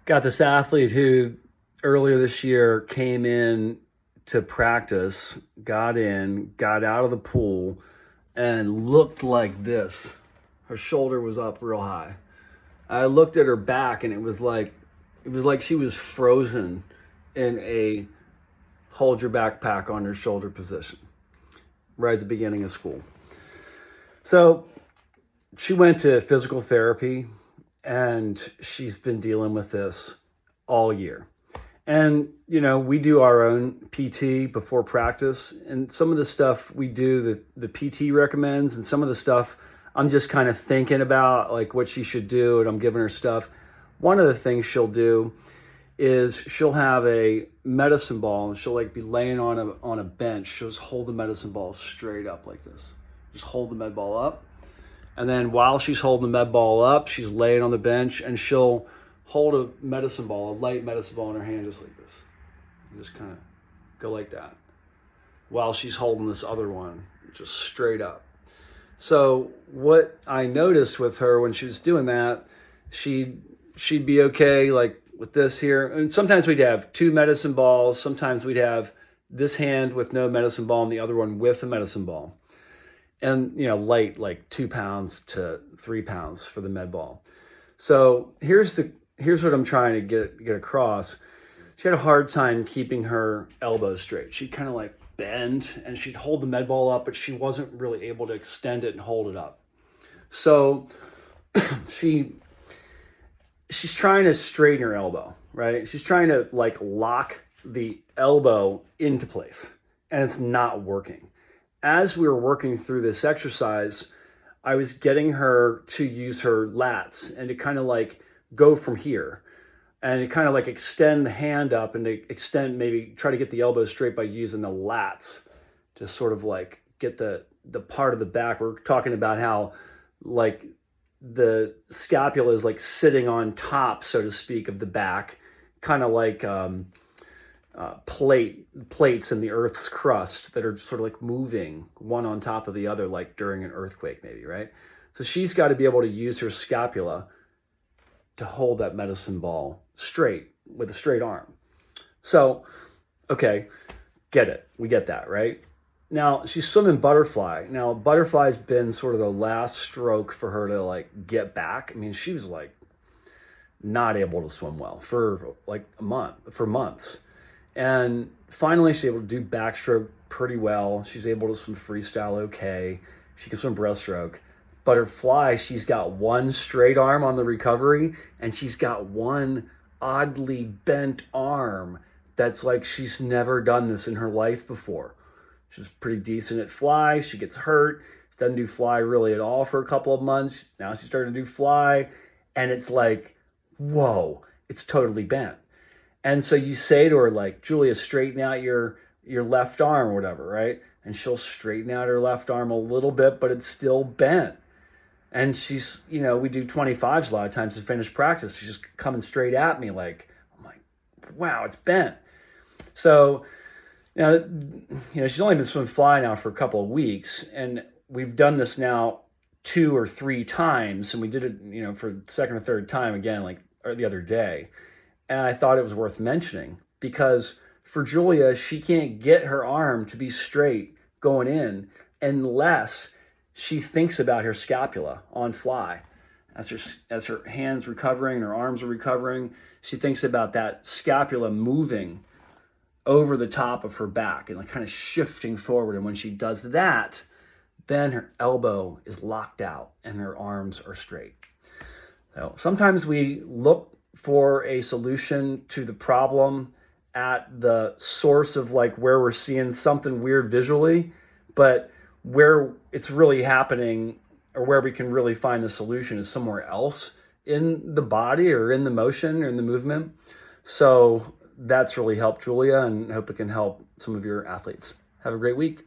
Got this athlete who earlier this year came in to practice, got out of the pool, and looked like this. Her shoulder was up real high. I looked at her back, and it was like she was frozen in a hold your backpack on your shoulder position right at the beginning of school. So she went to physical therapy, and she's been dealing with this all year. And, we do our own PT before practice. And some of the stuff we do, the PT recommends, and some of the stuff I'm just kind of thinking about, like what she should do, and I'm giving her stuff. One of the things she'll do is she'll have a medicine ball, and she'll be laying on a bench. She'll just hold the medicine ball straight up like this. Just hold the med ball up. And then while she's holding the med ball up, she's laying on the bench, and she'll hold a medicine ball, a light medicine ball in her hand just like this. And just kind of go like that while she's holding this other one just straight up. So what I noticed with her when she was doing that, she'd be okay like with this here. And sometimes we'd have two medicine balls. Sometimes we'd have this hand with no medicine ball and the other one with a medicine ball. And, light, like 2 pounds to 3 pounds for the med ball. So here's what I'm trying to get across. She had a hard time keeping her elbows straight. She'd kind of bend, and she'd hold the med ball up, but she wasn't really able to extend it and hold it up. So she's trying to straighten her elbow, right? She's trying to lock the elbow into place, and it's not working. As we were working through this exercise, I was getting her to use her lats and to kind of go from here and to kind of extend the hand up and to maybe try to get the elbow straight by using the lats to sort of get the part of the back. We're talking about how the scapula is sitting on top, so to speak, of the back, kind of plates in the Earth's crust that are sort of moving one on top of the other, like during an earthquake maybe, right? So she's got to be able to use her scapula to hold that medicine ball straight with a straight arm. So, okay, get it. We get that, right? Now, she's swimming butterfly. Now, butterfly's been sort of the last stroke for her to get back. I mean, she was not able to swim well for months. And finally, she's able to do backstroke pretty well. She's able to swim freestyle okay. She can swim breaststroke. Butterfly, she's got one straight arm on the recovery, and she's got one oddly bent arm that's she's never done this in her life before. She's pretty decent at fly. She gets hurt. She doesn't do fly really at all for a couple of months. Now she's starting to do fly, and it's whoa, it's totally bent. And so you say to her, Julia, straighten out your left arm or whatever, right? And she'll straighten out her left arm a little bit, but it's still bent. And she's, we do 25s a lot of times to finish practice. She's just coming straight at me I'm like, wow, it's bent. So, she's only been swimming fly now for a couple of weeks, and we've done this now 2 or 3 times, and we did it, for the second or third time again, the other day. And I thought it was worth mentioning because for Julia, she can't get her arm to be straight going in unless she thinks about her scapula on fly. As her hands recovering, her arms are recovering, she thinks about that scapula moving over the top of her back and kind of shifting forward. And when she does that, then her elbow is locked out and her arms are straight. So sometimes we look for a solution to the problem at the source of where we're seeing something weird visually, but where it's really happening or where we can really find the solution is somewhere else in the body or in the motion or in the movement. So that's really helped Julia, and I hope it can help some of your athletes. Have a great week.